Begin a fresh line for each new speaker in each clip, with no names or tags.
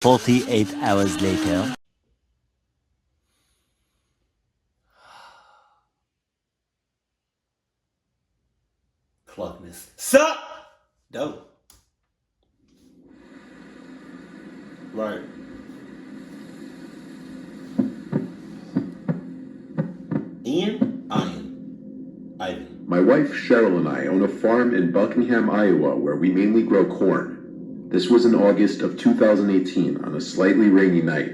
48 hours later.
Cluckness. Sup? Dope. Right. Ivan.
My wife Cheryl and I own a farm in Buckingham, Iowa, where we mainly grow corn. This was in August of 2018 on a slightly rainy night.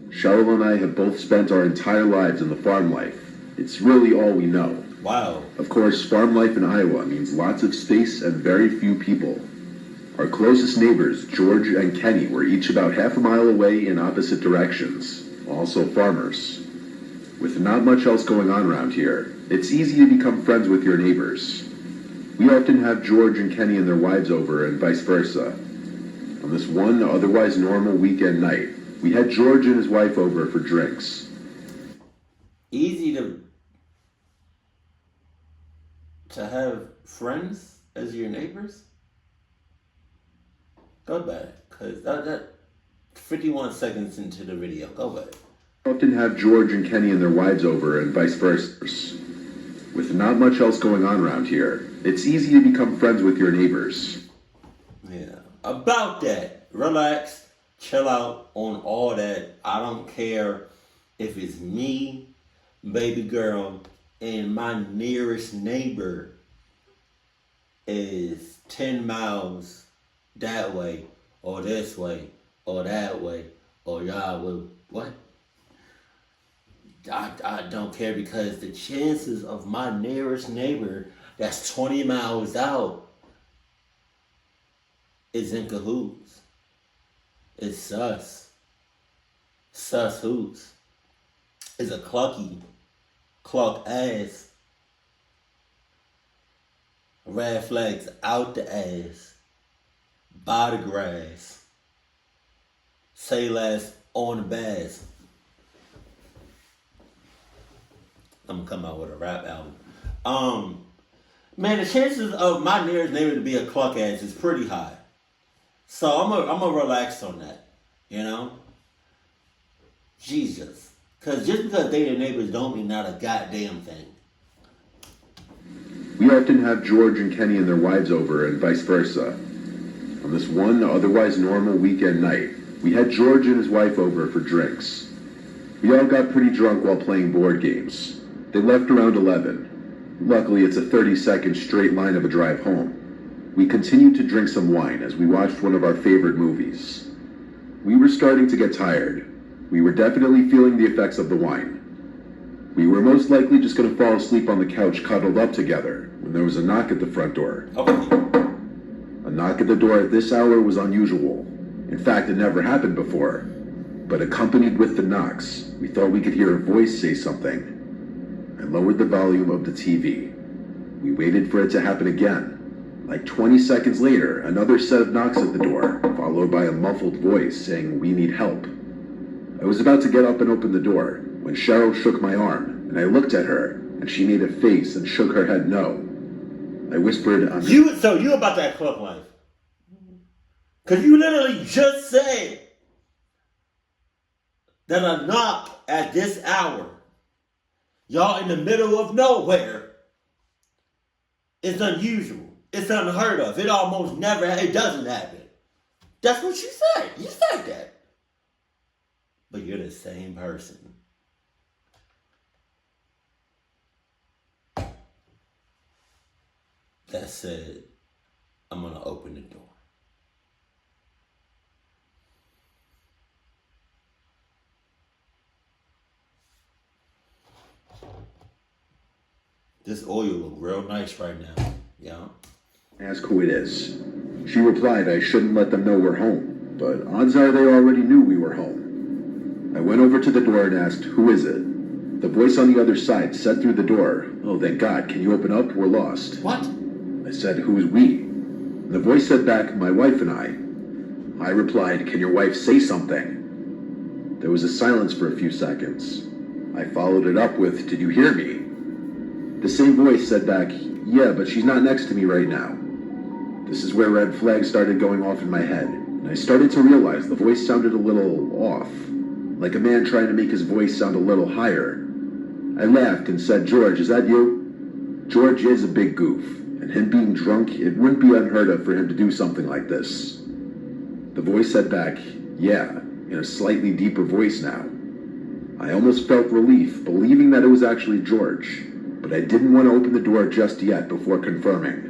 Cheryl and I have both spent our entire lives in the farm life. It's really all we know.
Wow.
Of course, farm life in Iowa means lots of space and very few people. Our closest neighbors, George and Kenny, were each about half a mile away in opposite directions, also farmers. With not much else going on around here, it's easy to become friends with your neighbors. We often have George and Kenny and their wives over and vice versa. On this one otherwise normal weekend night, we had George and his wife over for drinks.
Easy to have friends as your neighbors? Go back, because that 51 seconds into the video. Go back.
Often have George and Kenny and their wives over and vice versa. With not much else going on around here, it's easy to become friends with your neighbors.
Yeah. About that, relax, chill out on all that. I don't care if it's me, baby girl, and my nearest neighbor is 10 miles that way, or this way, or that way, or y'all will, what? I don't care, because the chances of my nearest neighbor that's 20 miles out is in cahoots. It's sus. Sus hoots. It's a cluck ass. Red flags out the ass. By the grass. Say less on the bass. I'm gonna come out with a rap album. Man, the chances of my nearest neighbor to be a cluck ass is pretty high. So I'm gonna relax on that, you know? Jesus. Because just because they your neighbors don't mean not a goddamn thing.
We often have George and Kenny and their wives over and vice versa. On this one otherwise normal weekend night, we had George and his wife over for drinks. We all got pretty drunk while playing board games. They left around 11. Luckily, it's a 30-second straight line of a drive home. We continued to drink some wine as we watched one of our favorite movies. We were starting to get tired. We were definitely feeling the effects of the wine. We were most likely just going to fall asleep on the couch cuddled up together when there was a knock at the front door. A knock at the door at this hour was unusual. In fact, it never happened before. But accompanied with the knocks, we thought we could hear a voice say something. I lowered the volume of the TV. We waited for it to happen again. Like 20 seconds later, another set of knocks at the door, followed by a muffled voice saying, "We need help." I was about to get up and open the door when Cheryl shook my arm, and I looked at her, and she made a face and shook her head no. I whispered,
So you about that club life. Because you literally just said that a knock at this hour, y'all in the middle of nowhere, is unusual. It's unheard of. It doesn't happen. That's what you said. You said that. But you're the same person that said, I'm going to open the door. This oil look real nice right now. Yeah.
Ask who it is. She replied I shouldn't let them know we're home, but odds are they already knew we were home. I went over to the door and asked, "Who is it?" The voice on the other side said through the door, "Oh, thank God, can you open up? We're lost."
What?
I said, "Who's we?" The voice said back, "My wife and I." I replied, "Can your wife say something?" There was a silence for a few seconds. I followed it up with, "Did you hear me?" The same voice said back, "Yeah, but she's not next to me right now." This is where red flags started going off in my head. and I started to realize the voice sounded a little off, like a man trying to make his voice sound a little higher. I laughed and said, "George, is that you?" George is a big goof, and him being drunk, it wouldn't be unheard of for him to do something like this. The voice said back, "Yeah," in a slightly deeper voice now. I almost felt relief, believing that it was actually George, but I didn't want to open the door just yet before confirming.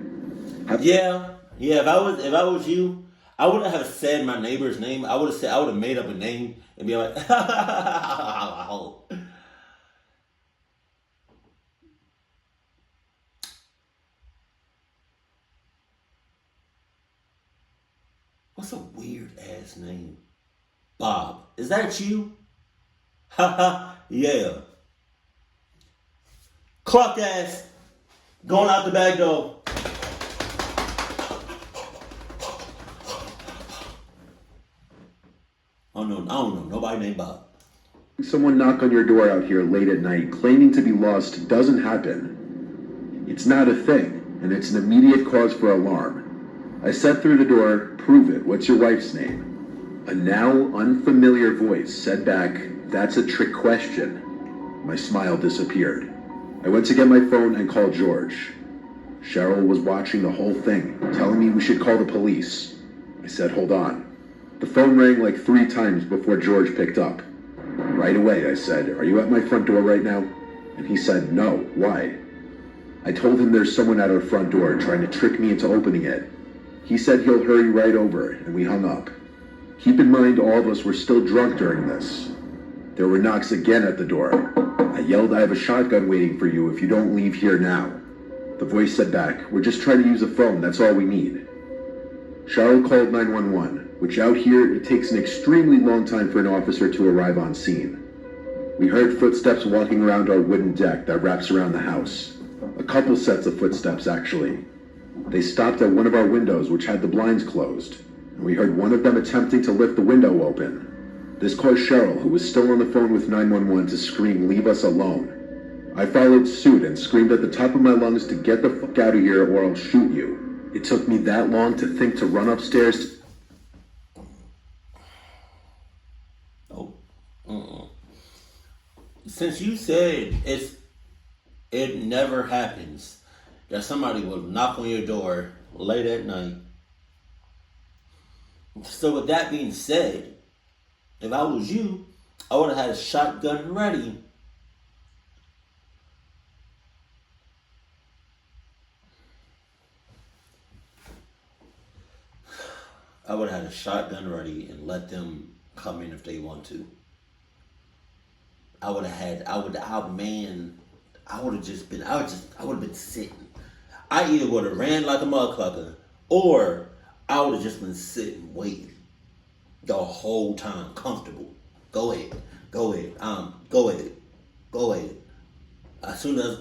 Yeah. If I was you, I wouldn't have said my neighbor's name. I would have made up a name and be like, what's a weird ass name? Bob. Is that you? Haha, yeah. Clock ass. Going out the back door. Oh no, I don't know nobody named Bob.
Someone knock on your door out here late at night claiming to be lost doesn't happen. It's not a thing, and it's an immediate cause for alarm. I said through the door, "Prove it, what's your wife's name?" A now unfamiliar voice said back, "That's a trick question." My smile disappeared. I went to get my phone and called George. Cheryl was watching the whole thing, telling me we should call the police. I said, "Hold on." The phone rang like 3 times before George picked up. Right away, I said, "Are you at my front door right now?" And he said, "No, why?" I told him there's someone at our front door trying to trick me into opening it. He said he'll hurry right over, and we hung up. Keep in mind all of us were still drunk during this. There were knocks again at the door. I yelled, "I have a shotgun waiting for you if you don't leave here now." The voice said back, "We're just trying to use a phone, that's all we need." Cheryl called 911, which out here it takes an extremely long time for an officer to arrive on scene. We heard footsteps walking around our wooden deck that wraps around the house. A couple sets of footsteps, actually. They stopped at one of our windows, which had the blinds closed, and we heard one of them attempting to lift the window open. This caused Cheryl, who was still on the phone with 911, to scream, "Leave us alone." I followed suit and screamed at the top of my lungs to get the fuck out of here or I'll shoot you. It took me that long to think to run upstairs.
Since you said it never happens that somebody will knock on your door late at night. So with that being said, if I was you, I would have had a shotgun ready. I would have had a shotgun ready and let them come in if they want to. I would have been sitting. I either would have ran like a motherfucker or I would have just been sitting waiting the whole time, comfortable. Go ahead. Go ahead. As soon as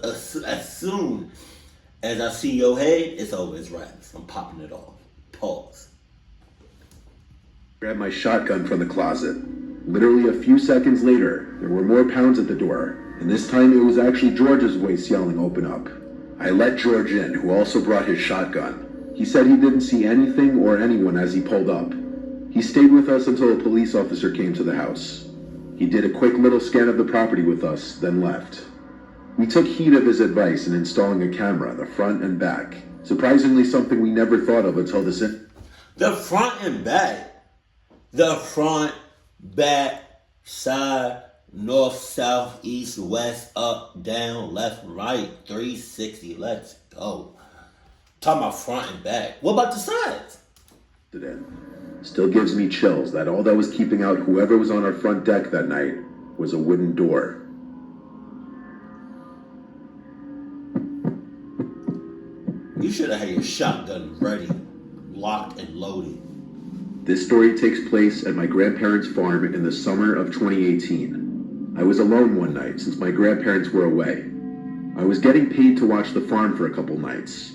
I see your head, it's over, it's wraps. I'm popping it off. Pause.
Grabbed my shotgun from the closet. Literally a few seconds later, there were more pounds at the door, and this time it was actually George's voice yelling, "Open up." I let George in, who also brought his shotgun. He said he didn't see anything or anyone as he pulled up. He stayed with us until a police officer came to the house. He did a quick little scan of the property with us, then left. We took heed of his advice in installing a camera, the front and back. Surprisingly, something we never thought of until this.
The front and back. The front, back, side, north, south, east, west, up, down, left, right, 360. Let's go. Talking about front and back. What about the sides?
Still gives me chills that all that was keeping out whoever was on our front deck that night was a wooden door.
You should have had your shotgun ready, locked and loaded.
This story takes place at my grandparents' farm in the summer of 2018. I was alone one night since my grandparents were away. I was getting paid to watch the farm for a couple nights.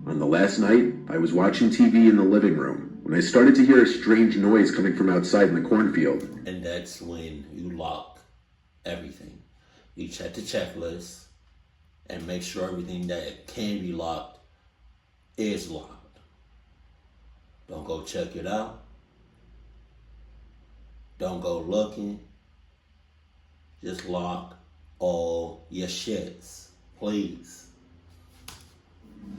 On the last night, I was watching TV in the living room when I started to hear a strange noise coming from outside in the cornfield.
And that's when you lock everything. You check the checklist and make sure everything that can be locked is locked. Don't go check it out Don't go looking. Just lock all your shits, please.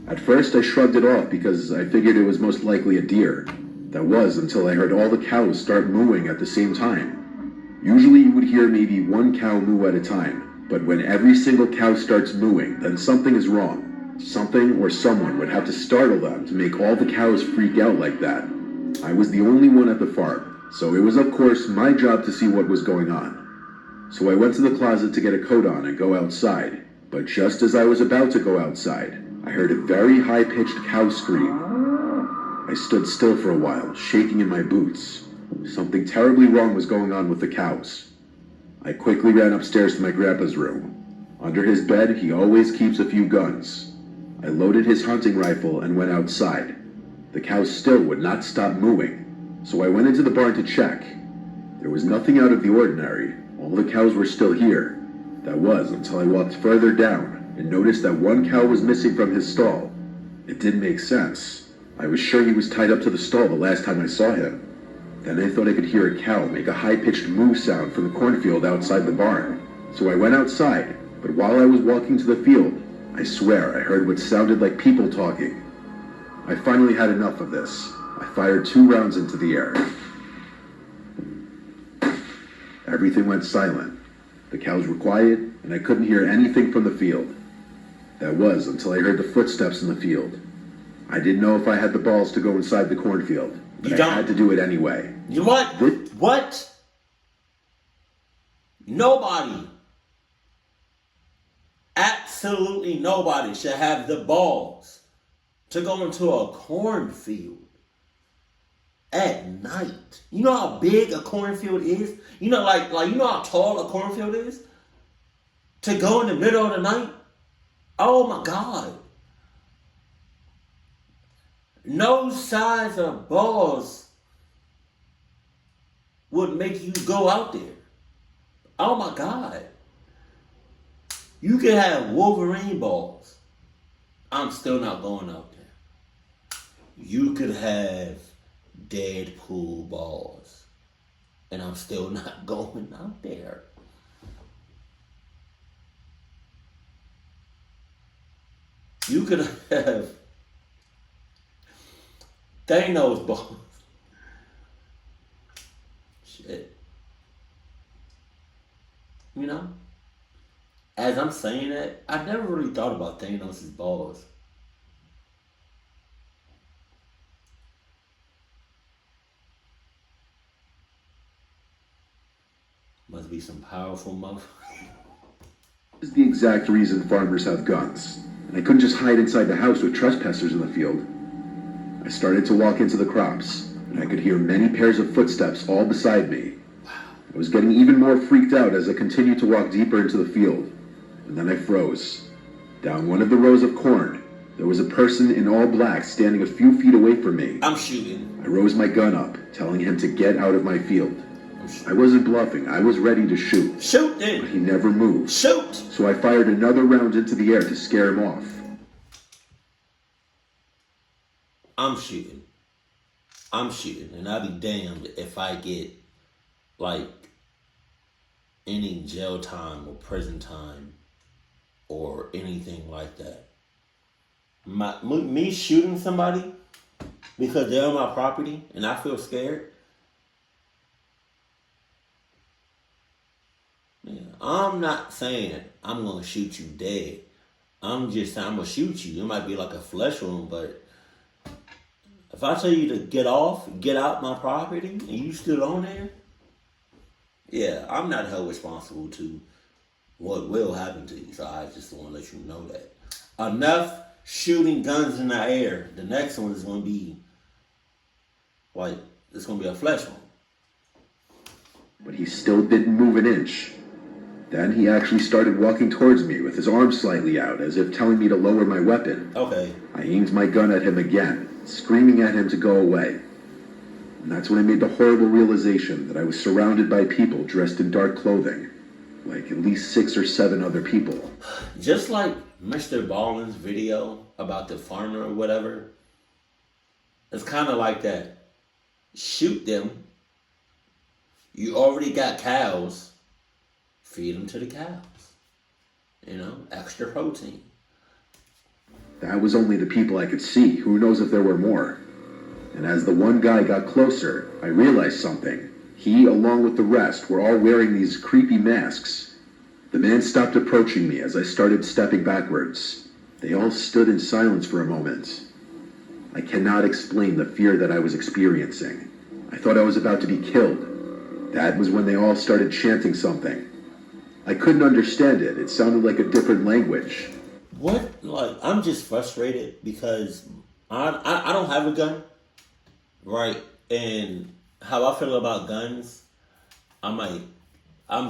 At first, I shrugged it off because I figured it was most likely a deer. That was until I heard all the cows start mooing at the same time. Usually you would hear maybe one cow moo at a time, but when every single cow starts mooing, then something is wrong. Something or someone would have to startle them to make all the cows freak out like that. I was the only one at the farm, so it was of course my job to see what was going on. So I went to the closet to get a coat on and go outside, but just as I was about to go outside, I heard a very high-pitched cow scream. I stood still for a while, shaking in my boots. Something terribly wrong was going on with the cows. I quickly ran upstairs to my grandpa's room. Under his bed, he always keeps a few guns. I loaded his hunting rifle and went outside. The cows still would not stop mooing, so I went into the barn to check. There was nothing out of the ordinary. All the cows were still here. That was until I walked further down and noticed that one cow was missing from his stall. It didn't make sense. I was sure he was tied up to the stall the last time I saw him. Then I thought I could hear a cow make a high-pitched moo sound from the cornfield outside the barn. So I went outside, but while I was walking to the field, I swear I heard what sounded like people talking. I finally had enough of this. I fired 2 rounds into the air. Everything went silent. The cows were quiet, and I couldn't hear anything from the field. That was until I heard the footsteps in the field. I didn't know if I had the balls to go inside the cornfield, but I had to do it anyway.
You what? What? Nobody, absolutely nobody should have the balls to go into a cornfield at night. You know how big a cornfield is? You know, like you know how tall a cornfield is? To go in the middle of the night? Oh my God. No size of balls would make you go out there. Oh my God. You could have Wolverine balls. I'm still not going out there. You could have Deadpool balls. And I'm still not going out there. You could have Thanos balls. Shit. You know? As I'm saying that, I never really thought about Thanos' balls. Must be some powerful motherfucker.
This is the exact reason farmers have guns. And I couldn't just hide inside the house with trespassers in the field. I started to walk into the crops, and I could hear many pairs of footsteps all beside me. I was getting even more freaked out as I continued to walk deeper into the field. And then I froze. Down one of the rows of corn, there was a person in all black standing a few feet away from me.
I'm shooting.
I rose my gun up, telling him to get out of my field. I wasn't bluffing. I was ready to shoot.
Shoot then.
But he never moved.
Shoot.
So I fired another round into the air to scare him off.
I'm shooting. And I'll be damned if I get, like, any jail time or prison time or anything like that. Me shooting somebody because they're on my property and I feel scared. Yeah, I'm not saying I'm going to shoot you dead. I'm just saying I'm going to shoot you. It might be like a flesh wound, but if I tell you to get out my property, and you still on there, yeah, I'm not held responsible to what will happen to you. So I just want to let you know that. Enough shooting guns in the air. The next one is going to be, like, it's going to be a flesh wound.
But he still didn't move an inch. Then he actually started walking towards me with his arms slightly out, as if telling me to lower my weapon.
Okay.
I aimed my gun at him again, screaming at him to go away. And that's when I made the horrible realization that I was surrounded by people dressed in dark clothing. Like at least 6 or 7 other people.
Just like Mr. Ballin's video about the farmer or whatever. It's kind of like that. Shoot them. You already got cows. Feed them to the cows. You know, extra protein.
That was only the people I could see. Who knows if there were more? And as the one guy got closer, I realized something. He, along with the rest, were all wearing these creepy masks. The man stopped approaching me as I started stepping backwards. They all stood in silence for a moment. I cannot explain the fear that I was experiencing. I thought I was about to be killed. That was when they all started chanting something. I couldn't understand it. It sounded like a different language.
What? Like, I'm just frustrated because I don't have a gun, right? And how I feel about guns, I'm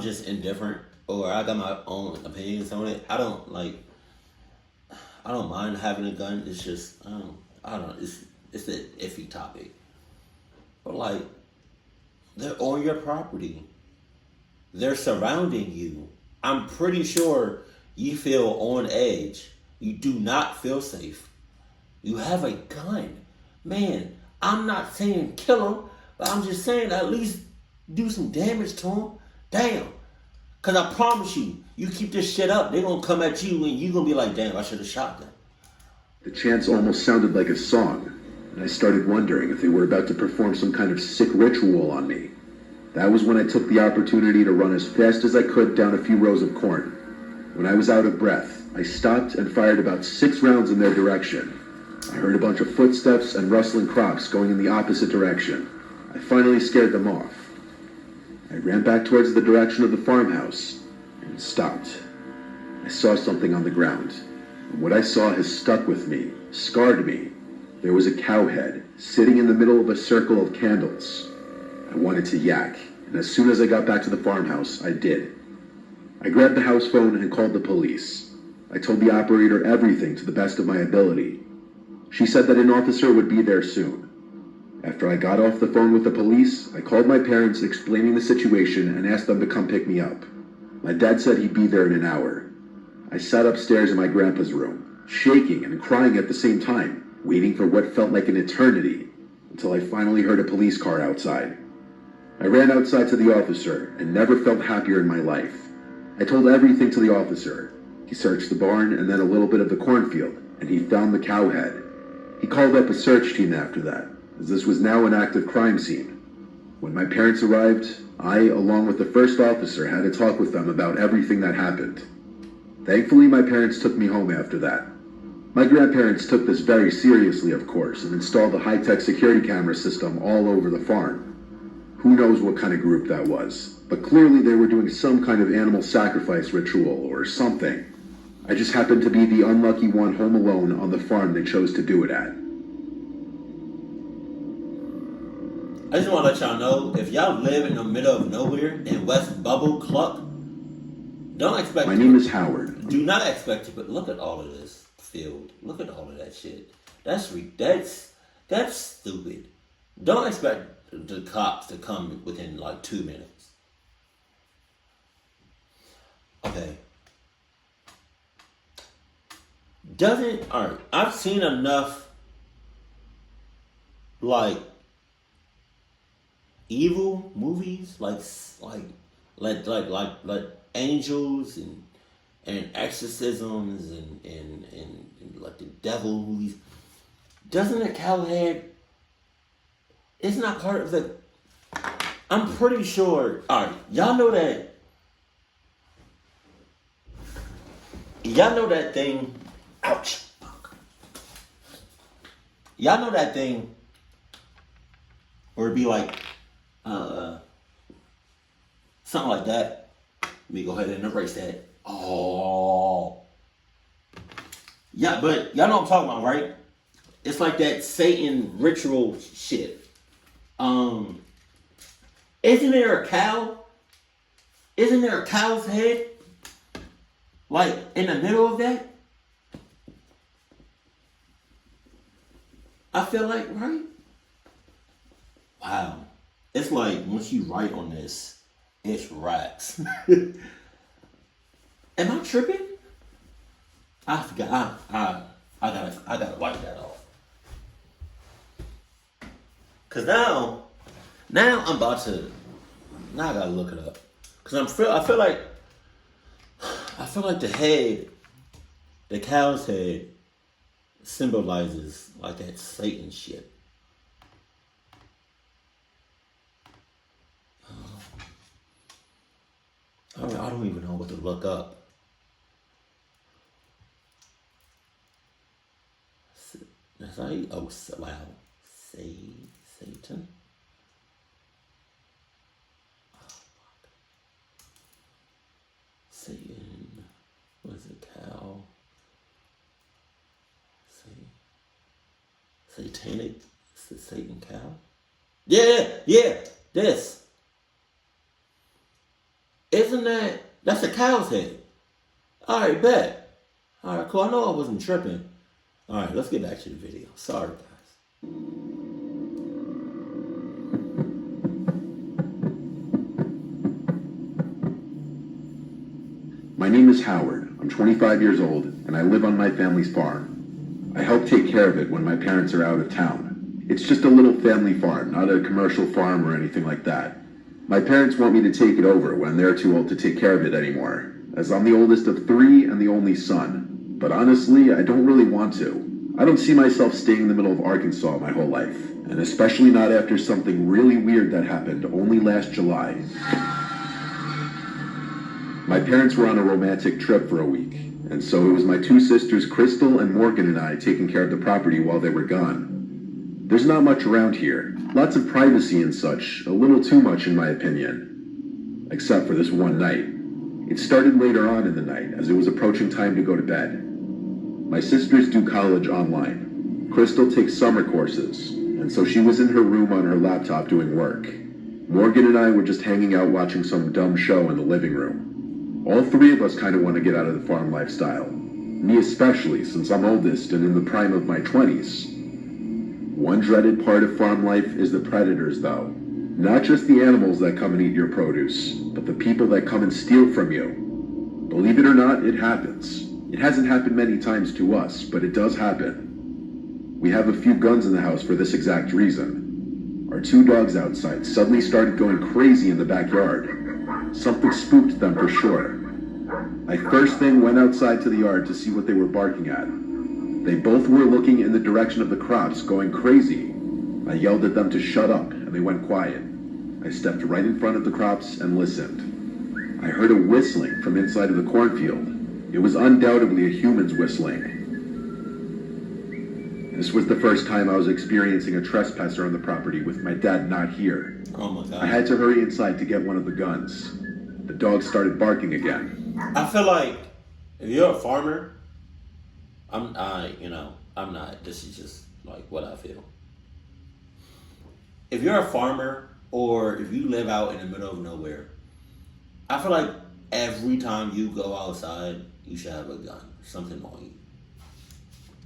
just indifferent, or I got my own opinions on it. I don't mind having a gun. It's just, I don't. It's an iffy topic. But like, they're on your property. They're surrounding you. I'm pretty sure you feel on edge. You do not feel safe. You have a gun. Man, I'm not saying kill him, but I'm just saying at least do some damage to him. Damn. Because I promise you, you keep this shit up, they're going to come at you and you're going to be like, damn, I should have shot them.
The chants almost sounded like a song, and I started wondering if they were about to perform some kind of sick ritual on me. That was when I took the opportunity to run as fast as I could down a few rows of corn. When I was out of breath, I stopped and fired about 6 rounds in their direction. I heard a bunch of footsteps and rustling crops going in the opposite direction. I finally scared them off. I ran back towards the direction of the farmhouse and stopped. I saw something on the ground. And what I saw has stuck with me, scarred me. There was a cow head sitting in the middle of a circle of candles. I wanted to yak, and as soon as I got back to the farmhouse, I did. I grabbed the house phone and called the police. I told the operator everything to the best of my ability. She said that an officer would be there soon. After I got off the phone with the police, I called my parents explaining the situation and asked them to come pick me up. My dad said he'd be there in an hour. I sat upstairs in my grandpa's room, shaking and crying at the same time, waiting for what felt like an eternity, until I finally heard a police car outside. I ran outside to the officer and never felt happier in my life. I told everything to the officer. He searched the barn and then a little bit of the cornfield, and he found the cow head. He called up a search team after that, as this was now an active crime scene. When my parents arrived, I, along with the first officer, had a talk with them about everything that happened. Thankfully, my parents took me home after that. My grandparents took this very seriously, of course, and installed a high-tech security camera system all over the farm. Who knows what kind of group that was, but clearly they were doing some kind of animal sacrifice ritual or something. I just happened to be the unlucky one home alone on the farm they chose to do it at.
I just want to let y'all know, if y'all live in the middle of nowhere in West Bubble Cluck, don't expect.
My name is Howard.
Do not expect to, but look at all of this field. Look at all of that shit. That's stupid. Don't expect the cops to come within like 2 minutes. Okay. Alright, I've seen enough like evil movies, like angels and exorcisms and like the devil movies. Doesn't a cowhead? It's not part of the. I'm pretty sure. Alright, y'all know that. Y'all know that thing. Ouch. Fuck. Y'all know that thing where it'd be like something like that. Let me go ahead and erase that. Oh. Yeah, but y'all know what I'm talking about, right? It's like that Satan ritual shit. Isn't there a cow? Isn't there a cow's head? Like in the middle of that? I feel like, right? Wow. It's like once you write on this, it's racks. Am I tripping? I forgot. I gotta wipe that off. Cause now I'm about to Now I gotta look it up. Cause I feel like the head, the cow's head, symbolizes like that Satan shit. I don't even know what to look up. That's how you, oh wow, Satan. Satan was a cow. Satanic, Satan cow. Yeah. This isn't that's a cow's head. All right, bet. All right, cool. I know I wasn't tripping. All right, let's get back to the video. Sorry, guys.
My name is Howard. I'm 25 years old, and I live on my family's farm. I help take care of it when my parents are out of town. It's just a little family farm, not a commercial farm or anything like that. My parents want me to take it over when they're too old to take care of it anymore, as I'm the oldest of 3 and the only son. But honestly, I don't really want to. I don't see myself staying in the middle of Arkansas my whole life, and especially not after something really weird that happened only last July. My parents were on a romantic trip for a week, and so it was my 2 sisters, Crystal and Morgan, and I taking care of the property while they were gone. There's not much around here. Lots of privacy and such, a little too much in my opinion. Except for this one night. It started later on in the night, as it was approaching time to go to bed. My sisters do college online. Crystal takes summer courses, and so she was in her room on her laptop doing work. Morgan and I were just hanging out watching some dumb show in the living room. All 3 of us kind of want to get out of the farm lifestyle. Me especially, since I'm oldest and in the prime of my 20s. One dreaded part of farm life is the predators, though. Not just the animals that come and eat your produce, but the people that come and steal from you. Believe it or not, it happens. It hasn't happened many times to us, but it does happen. We have a few guns in the house for this exact reason. Our 2 dogs outside suddenly started going crazy in the backyard. Something spooked them for sure. I first thing went outside to the yard to see what they were barking at. They both were looking in the direction of the crops, going crazy. I yelled at them to shut up, and they went quiet. I stepped right in front of the crops and listened. I heard a whistling from inside of the cornfield. It was undoubtedly a human's whistling. This was the first time I was experiencing a trespasser on the property with my dad not here.
Oh my God.
I had to hurry inside to get one of the guns. The dog started barking again.
I feel like if you're a farmer, I'm not. This is just like what I feel. If you're a farmer or if you live out in the middle of nowhere, I feel like every time you go outside, you should have a gun, something on you.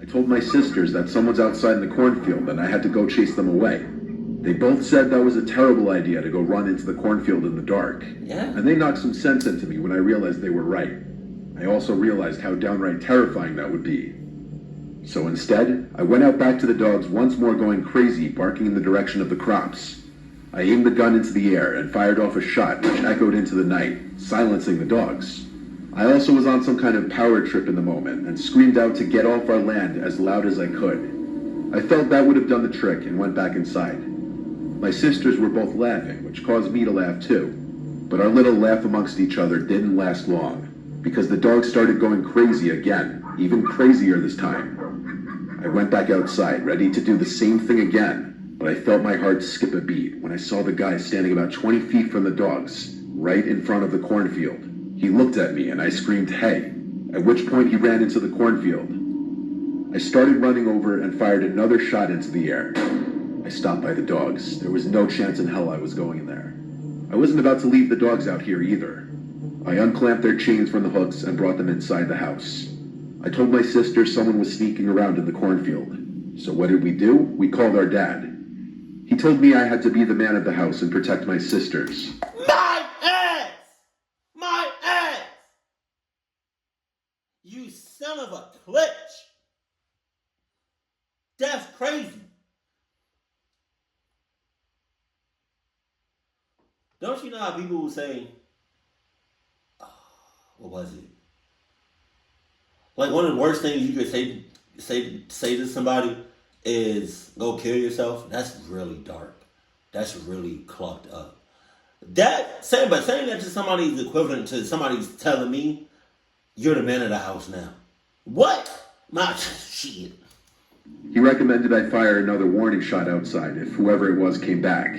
I told my sisters that someone's outside in the cornfield and I had to go chase them away. They both said that was a terrible idea to go run into the cornfield in the dark.
Yeah.
And they knocked some sense into me when I realized they were right. I also realized how downright terrifying that would be. So instead, I went out back to the dogs once more going crazy, barking in the direction of the crops. I aimed the gun into the air and fired off a shot which echoed into the night, silencing the dogs. I also was on some kind of power trip in the moment and screamed out to get off our land as loud as I could. I felt that would have done the trick and went back inside. My sisters were both laughing, which caused me to laugh too. But our little laugh amongst each other didn't last long, because the dogs started going crazy again, even crazier this time. I went back outside, ready to do the same thing again, but I felt my heart skip a beat when I saw the guy standing about 20 feet from the dogs, right in front of the cornfield. He looked at me and I screamed, "Hey," at which point he ran into the cornfield. I started running over and fired another shot into the air. I stopped by the dogs. There was no chance in hell I was going in there. I wasn't about to leave the dogs out here either. I unclamped their chains from the hooks and brought them inside the house. I told my sister someone was sneaking around in the cornfield. So what did we do? We called our dad. He told me I had to be the man of the house and protect my sisters.
My ass! My ass! You son of a klitch! That's crazy. Don't you know how people will say, what was it? Like one of the worst things you could say to somebody is go kill yourself. That's really dark. That's really clucked up. Saying that to somebody is equivalent to somebody's telling me you're the man of the house now. What? My shit.
He recommended I fire another warning shot outside if whoever it was came back.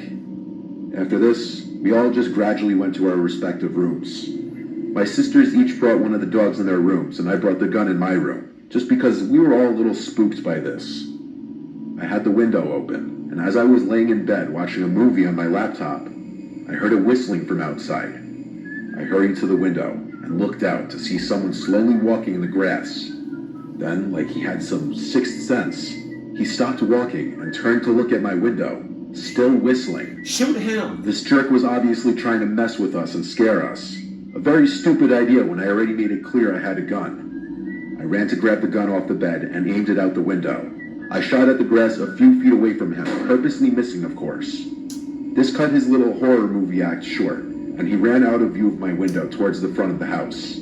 After this, we all just gradually went to our respective rooms. My sisters each brought one of the dogs in their rooms, and I brought the gun in my room, just because we were all a little spooked by this. I had the window open, and as I was laying in bed watching a movie on my laptop, I heard a whistling from outside. I hurried to the window and looked out to see someone slowly walking in the grass. Then, like he had some sixth sense, he stopped walking and turned to look at my window, still whistling.
Shoot him!
This jerk was obviously trying to mess with us and scare us. A very stupid idea when I already made it clear I had a gun. I ran to grab the gun off the bed and aimed it out the window. I shot at the grass a few feet away from him, purposely missing, of course. This cut his little horror movie act short, and he ran out of view of my window towards the front of the house.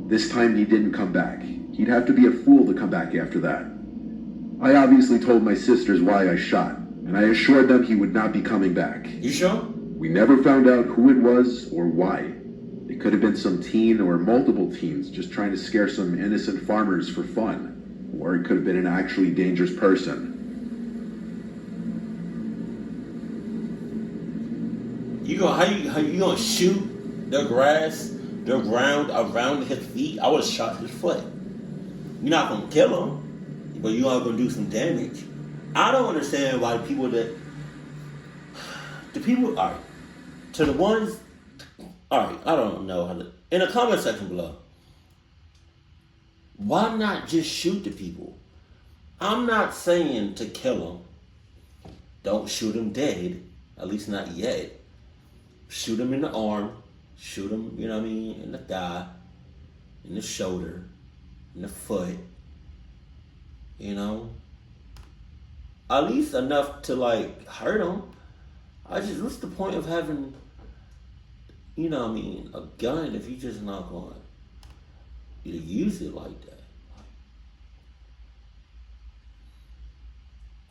This time he didn't come back. He'd have to be a fool to come back after that. I obviously told my sisters why I shot, and I assured them he would not be coming back.
You sure?
We never found out who it was or why. It could have been some teen or multiple teens just trying to scare some innocent farmers for fun. Or it could have been an actually dangerous person.
How you gonna shoot the grass, the ground around his feet? I would have shot his foot. You're not gonna kill him, but you are gonna do some damage. I don't understand why people alright, to the ones, alright, I don't know how to, in the comment section below, why not just shoot the people? I'm not saying to kill them. Don't shoot them dead, at least not yet. Shoot them in the arm, shoot them, you know what I mean, in the thigh, in the shoulder, in the foot, you know. At least enough to like hurt them. What's the point of having, you know what I mean, a gun if you just not going to use it like that?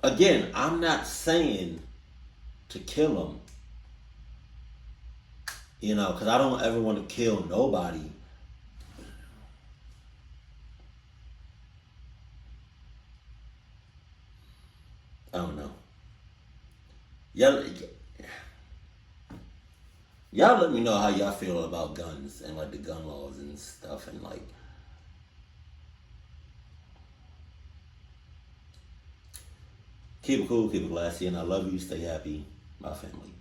Again, I'm not saying to kill them, you know, because I don't ever want to kill nobody. I don't know. Y'all let me know how y'all feel about guns and like the gun laws and stuff, and like keep it cool, keep it classy, and I love you. Stay happy, my family.